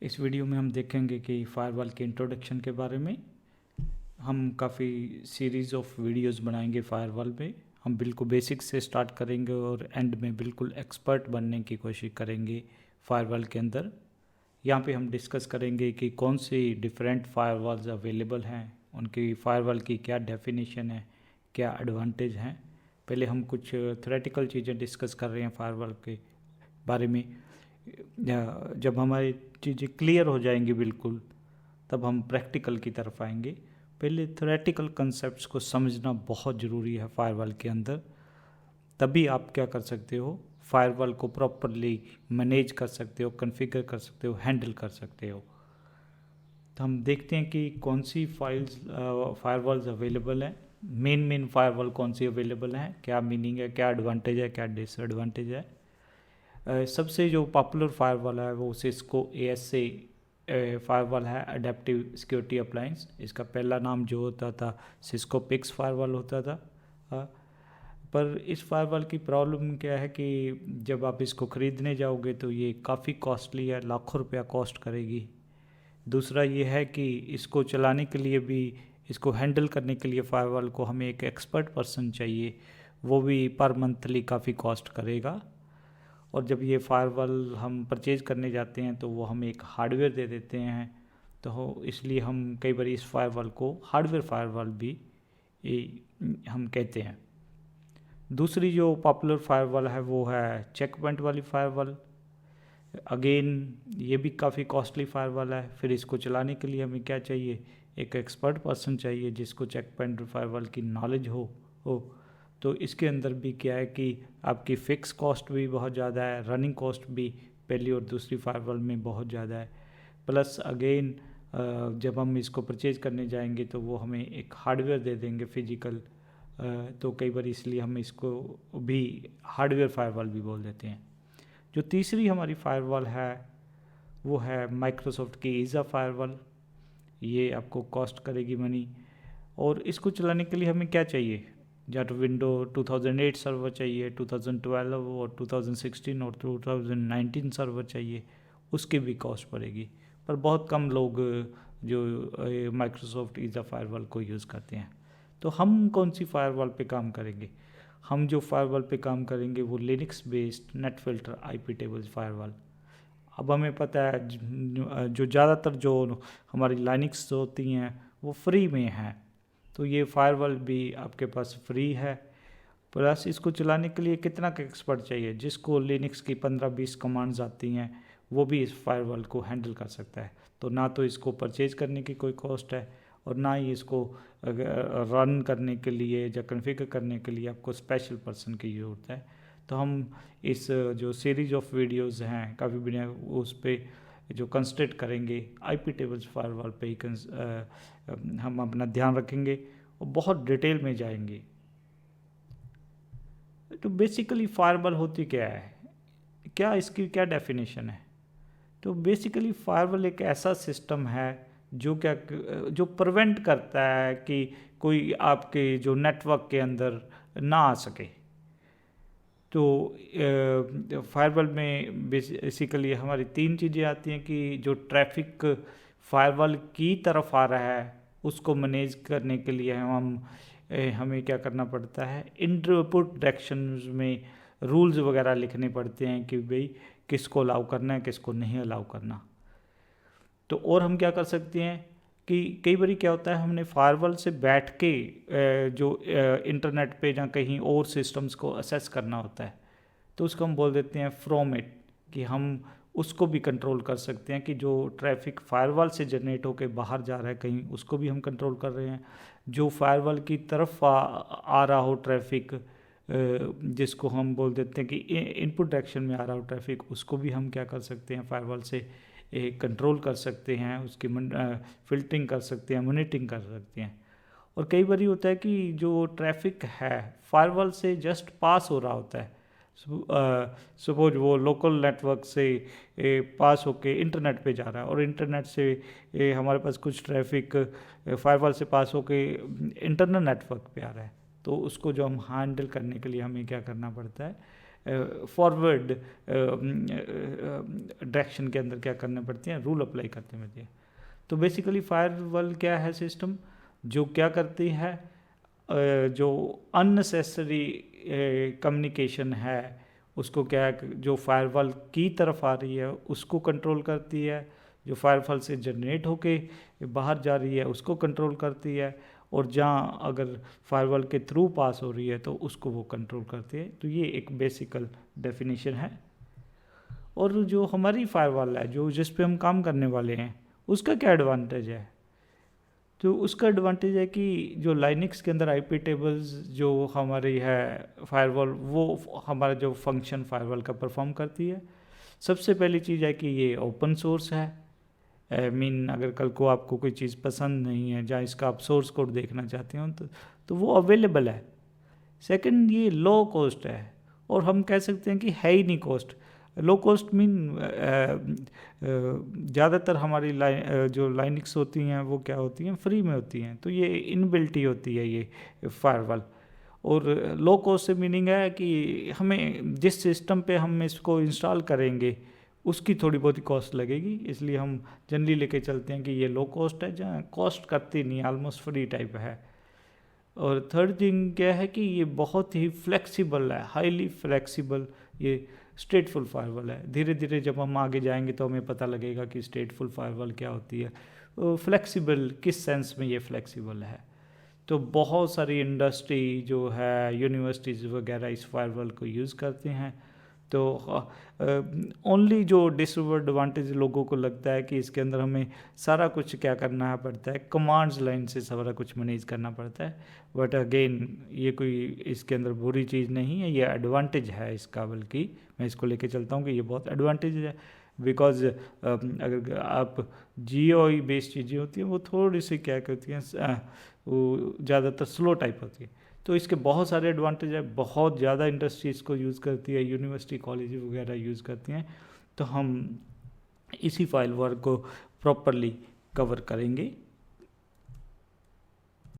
इस वीडियो में हम देखेंगे कि फायरवॉल के इंट्रोडक्शन के बारे में। हम काफ़ी सीरीज़ ऑफ वीडियोस बनाएंगे फायरवॉल पे। हम बिल्कुल बेसिक से स्टार्ट करेंगे और एंड में बिल्कुल एक्सपर्ट बनने की कोशिश करेंगे फायरवॉल के अंदर। यहाँ पे हम डिस्कस करेंगे कि कौन सी डिफरेंट फायरवॉल्स अवेलेबल हैं, उनकी फायरवॉल की क्या डेफिनेशन है, क्या एडवांटेज हैं। पहले हम कुछ थ्योरेटिकल चीज़ें डिस्कस कर रहे हैं फायरवॉल के बारे में। जब हमारी चीज़ें क्लियर हो जाएंगी बिल्कुल, तब हम प्रैक्टिकल की तरफ आएंगे। पहले थ्योरेटिकल कंसेप्ट्स को समझना बहुत ज़रूरी है फायरवॉल के अंदर, तभी आप क्या कर सकते हो, फायरवॉल को प्रॉपरली मैनेज कर सकते हो, कॉन्फ़िगर कर सकते हो, हैंडल कर सकते हो। तो हम देखते हैं कि कौन सी फायरवॉल्स अवेलेबल हैं। मेन फायरवॉल कौन सी अवेलेबल हैं, क्या मीनिंग है, क्या एडवांटेज है, क्या डिसएडवांटेज है। सबसे जो पॉपुलर फायरवॉल है वो सिस्को ASA फायरवॉल है, अडेप्टिव सिक्योरिटी अप्लायंस। इसका पहला नाम जो होता था सिस्को पिक्स फायरवॉल होता था। पर इस फायरवॉल की प्रॉब्लम क्या है कि जब आप इसको ख़रीदने जाओगे तो ये काफ़ी कॉस्टली है, लाखों रुपया कॉस्ट करेगी। दूसरा ये है कि इसको चलाने के लिए भी, इसको हैंडल करने के लिए फायरवॉल को हमें एक एक्सपर्ट पर्सन चाहिए, वो भी पर मंथली काफ़ी कॉस्ट करेगा। और जब ये फायरवॉल हम परचेज़ करने जाते हैं तो वो हमें एक हार्डवेयर दे देते हैं, तो इसलिए हम कई बार इस फायरवॉल को हार्डवेयर फायरवॉल भी हम कहते हैं। दूसरी जो पॉपुलर फायरवॉल है वो है चेक पॉइंट वाली फायरवॉल। अगेन ये भी काफ़ी कॉस्टली फायरवॉल है। फिर इसको चलाने के लिए हमें क्या चाहिए, एक एक्सपर्ट पर्सन चाहिए जिसको चेक पॉइंट फायरवॉल की नॉलेज हो। तो इसके अंदर भी क्या है कि आपकी फ़िक्स कॉस्ट भी बहुत ज़्यादा है, रनिंग कॉस्ट भी पहली और दूसरी फायरवॉल में बहुत ज़्यादा है। प्लस अगेन जब हम इसको परचेज़ करने जाएंगे तो वो हमें एक हार्डवेयर दे देंगे फिजिकल, तो कई बार इसलिए हम इसको भी हार्डवेयर फायरवॉल भी बोल देते हैं। जो तीसरी हमारी फायरवॉल है वो है माइक्रोसॉफ्ट की ईज़ा फायरवॉल। ये आपको कॉस्ट करेगी मनी, और इसको चलाने के लिए हमें क्या चाहिए, या तो विंडो 2008 सर्वर चाहिए, 2012 और 2016 और 2019 सर्वर चाहिए, उसकी भी कॉस्ट पड़ेगी। पर बहुत कम लोग जो माइक्रोसॉफ्ट ईज़ा फायरवॉल को यूज़ करते हैं। तो हम कौन सी फायरवॉल पे काम करेंगे, हम जो फायरवॉल पे काम करेंगे वो Linux based net filter IP tables firewall. अब हमें पता है जो ज़्यादातर जो हमारी लाइनक्स होती हैं वो फ्री में हैं, तो ये फायरवॉल भी आपके पास फ्री है। प्लस इसको चलाने के लिए कितना का एक्सपर्ट चाहिए, जिसको लिनक्स की 15-20 कमांड्स आती हैं वो भी इस फायरवॉल को हैंडल कर सकता है। तो ना तो इसको परचेज करने की कोई कॉस्ट है, और ना ही इसको रन करने के लिए या कॉन्फ़िगर करने के लिए आपको स्पेशल पर्सन की ज़रूरत है। तो हम इस जो सीरीज़ ऑफ वीडियोस हैं काफ़ी बढ़िया, उस पर जो कंसंट्रेट करेंगे IP टेबल्स फायरवॉल पे ही हम अपना ध्यान रखेंगे और बहुत डिटेल में जाएंगे। तो बेसिकली फायरवॉल होती क्या है, क्या इसकी क्या डेफिनेशन है। तो बेसिकली फायरवॉल एक ऐसा सिस्टम है जो प्रिवेंट करता है कि कोई आपके जो नेटवर्क के अंदर ना आ सके। तो फायरवॉल में बेसिकली हमारी 3 चीज़ें आती हैं कि जो ट्रैफिक फायरवॉल की तरफ आ रहा है उसको मैनेज करने के लिए हमें क्या करना पड़ता है, इनपुट डायरेक्शंस में रूल्स वगैरह लिखने पड़ते हैं कि भाई किसको अलाउ करना है, किसको नहीं अलाउ करना। तो और हम क्या कर सकते हैं कि कई बार क्या होता है, हमने फायरवॉल से बैठ के जो इंटरनेट पे या कहीं और सिस्टम्स को असेस करना होता है, तो उसको हम बोल देते हैं फ्रॉम इट, कि हम उसको भी कंट्रोल कर सकते हैं कि जो ट्रैफिक फायरवॉल से जनरेट होकर बाहर जा रहा है कहीं, उसको भी हम कंट्रोल कर रहे हैं। जो फायरवॉल की तरफ आ रहा हो ट्रैफिक, जिसको हम बोल देते हैं कि इनपुट डायरेक्शन में आ रहा हो ट्रैफिक, उसको भी हम क्या कर सकते हैं, फायरवॉल से कंट्रोल कर सकते हैं, उसकी फ़िल्टरिंग कर सकते हैं, मॉनिटरिंग कर सकते हैं। और कई बार होता है कि जो ट्रैफिक है फायरवॉल से जस्ट पास हो रहा होता है, सपोज वो लोकल नेटवर्क से पास होके इंटरनेट पे जा रहा है, और इंटरनेट से हमारे पास कुछ ट्रैफिक फायरवॉल से पास होके इंटरनल नेटवर्क पे आ रहा है। तो उसको जो हम हैंडल करने के लिए हमें क्या करना पड़ता है, फॉरवर्ड डायरेक्शन के अंदर क्या करने पड़ती हैं, रूल अप्लाई करते पड़ती हैं। तो बेसिकली फायरवॉल क्या है, सिस्टम जो क्या करती है, जो अननेसेसरी कम्युनिकेशन है उसको क्या है, जो फायरवॉल की तरफ आ रही है उसको कंट्रोल करती है, जो फायरवॉल से जनरेट होके बाहर जा रही है उसको कंट्रोल करती है, और जहाँ अगर फायरवॉल के थ्रू पास हो रही है तो उसको वो कंट्रोल करती है। तो ये एक बेसिकल डेफिनेशन है। और जो हमारी फायरवॉल है, जो जिस पे हम काम करने वाले हैं, उसका क्या एडवांटेज है? तो उसका एडवांटेज है कि जो लाइनक्स के अंदर आईपी टेबल्स जो हमारी है फायरवॉल, वो हमारा जो फंक्शन फायरवॉल का परफॉर्म करती है। सबसे पहली चीज़ है कि ये ओपन सोर्स है, अगर कल को आपको कोई चीज़ पसंद नहीं है, जहाँ इसका आप सोर्स कोड देखना चाहते हो तो वो अवेलेबल है। सेकंड, ये लो कॉस्ट है, और हम कह सकते हैं कि है ही नहीं कॉस्ट। लो कॉस्ट ज़्यादातर हमारी जो लाइनक्स होती हैं वो क्या होती हैं, फ्री में होती हैं, तो ये इनबिल्ट ही होती है ये फायरवॉल। और लो कॉस्ट से मीनिंग है कि हमें जिस सिस्टम पे हम इसको इंस्टॉल करेंगे उसकी थोड़ी बहुत ही कॉस्ट लगेगी, इसलिए हम जनरली लेके चलते हैं कि ये लो कॉस्ट है, जहाँ कॉस्ट करती नहीं, ऑलमोस्ट फ्री टाइप है। और थर्ड थिंग क्या है कि ये बहुत ही फ्लेक्सिबल है, हाईली फ्लेक्सिबल, ये स्टेटफुल फायरवॉल है। धीरे धीरे जब हम आगे जाएंगे तो हमें पता लगेगा कि स्टेटफुल फायरवॉल क्या होती है। फ्लेक्सिबल किस सेंस में ये फ्लेक्सिबल है? तो बहुत सारी इंडस्ट्री जो है, यूनिवर्सिटीज़ वगैरह इस फायरवॉल को यूज़ करते हैं। तो ओनली जो डिसएडवांटेज लोगों को लगता है कि इसके अंदर हमें सारा कुछ क्या करना पड़ता है, कमांड्स लाइन से सारा कुछ मैनेज करना पड़ता है। बट अगेन ये कोई इसके अंदर बुरी चीज़ नहीं है, ये एडवांटेज है इसका, बल्कि मैं इसको लेके चलता हूँ कि ये बहुत एडवांटेज है। बिकॉज अगर आप GUI बेस्ड चीज़ें होती हैं वो थोड़ी सी क्या कहती हैं, वो ज़्यादातर स्लो टाइप होती है। तो इसके बहुत सारे एडवांटेज है, बहुत ज़्यादा इंडस्ट्री इसको यूज़ करती है, यूनिवर्सिटी कॉलेज वगैरह यूज़ करती हैं। तो हम इसी फाइल वर्क को प्रॉपरली कवर करेंगे।